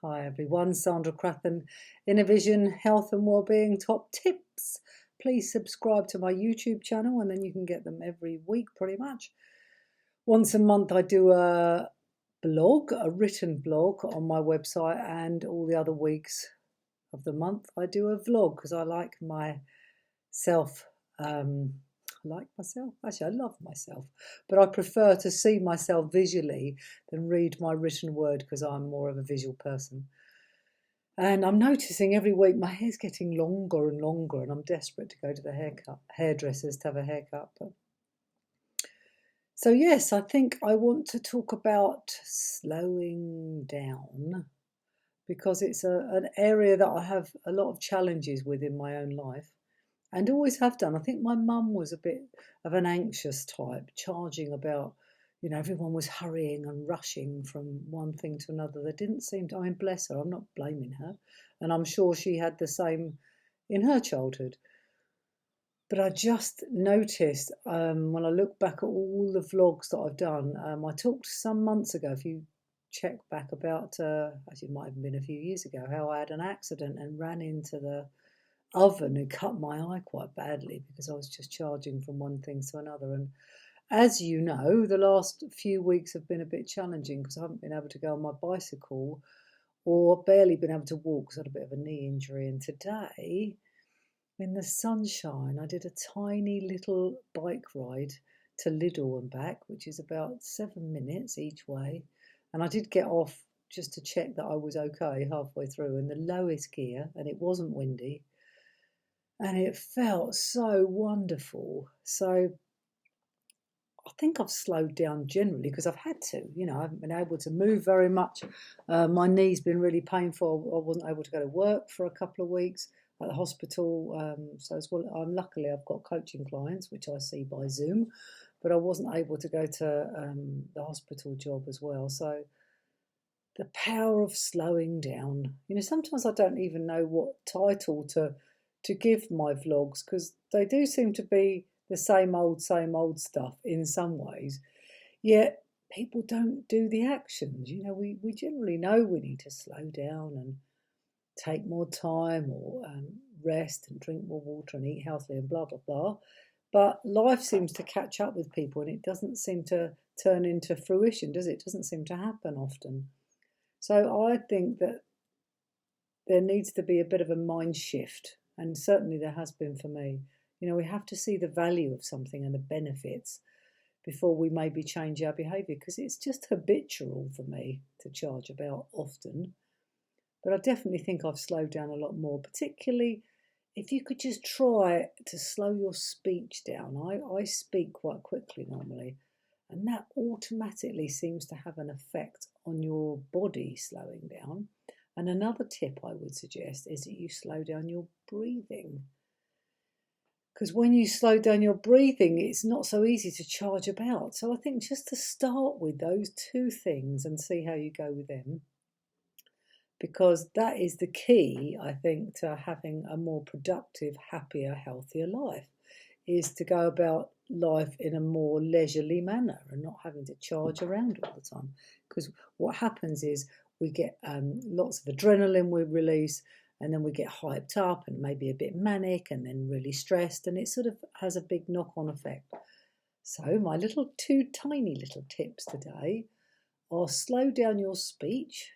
Hi everyone, Sandra Crathern, Inner Vision, Health and Wellbeing Top Tips. Please subscribe to my YouTube channel and then you can get them every week pretty much. Once a month I do a blog, a written blog on my website, and all the other weeks of the month I do a vlog because I like myself. Actually I love myself, but I prefer to see myself visually than read my written word because I'm more of a visual person. And I'm noticing every week my hair's getting longer and longer, and I'm desperate to go to the hairdressers to have a haircut. So yes, I think I want to talk about slowing down because it's an area that I have a lot of challenges with in my own life. And always have done. I think my mum was a bit of an anxious type, charging about, everyone was hurrying and rushing from one thing to another. They didn't seem to, bless her, I'm not blaming her. And I'm sure she had the same in her childhood. But I just noticed when I look back at all the vlogs that I've done, I talked some months ago, if you check back about, actually it might have been a few years ago, how I had an accident and ran into the oven and cut my eye quite badly because I was just charging from one thing to another. And as you know, the last few weeks have been a bit challenging because I haven't been able to go on my bicycle or barely been able to walk because I had a bit of a knee injury. And today, in the sunshine, I did a tiny little bike ride to Lidl and back, which is about 7 minutes each way. And I did get off just to check that I was okay halfway through in the lowest gear, and it wasn't windy. And it felt so wonderful. So I think I've slowed down generally because I've had to. I haven't been able to move very much. My knee's been really painful. I wasn't able to go to work for a couple of weeks at the hospital. So as well, luckily I've got coaching clients, which I see by Zoom, but I wasn't able to go to the hospital job as well. So the power of slowing down. Sometimes I don't even know what title to give my vlogs because they do seem to be the same old stuff in some ways, yet people don't do the actions. We generally know we need to slow down and take more time or rest and drink more water and eat healthily and blah, blah, blah. But life seems to catch up with people and it doesn't seem to turn into fruition, does it? It doesn't seem to happen often. So I think that there needs to be a bit of a mind shift. And certainly there has been for me. We have to see the value of something and the benefits before we maybe change our behaviour because it's just habitual for me to charge about often. But I definitely think I've slowed down a lot more, particularly if you could just try to slow your speech down. I speak quite quickly normally, and that automatically seems to have an effect on your body slowing down. And another tip I would suggest is that you slow down your breathing. Because when you slow down your breathing, it's not so easy to charge about. So I think just to start with those two things and see how you go with them. Because that is the key, I think, to having a more productive, happier, healthier life, is to go about life in a more leisurely manner and not having to charge around all the time. Because what happens is we get lots of adrenaline we release, and then we get hyped up and maybe a bit manic and then really stressed, and it sort of has a big knock-on effect. So my two tiny little tips today are slow down your speech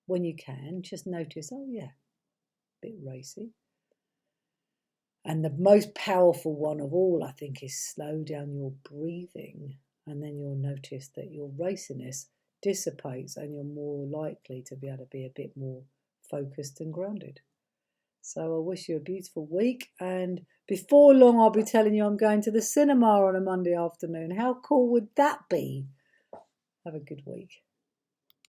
when you can. Just notice, oh yeah, a bit racy. And the most powerful one of all, I think, is slow down your breathing, and then you'll notice that your raciness dissipates and you're more likely to be able to be a bit more focused and grounded. So I wish you a beautiful week, and before long I'll be telling you I'm going to the cinema on a Monday afternoon. How cool would that be? Have a good week.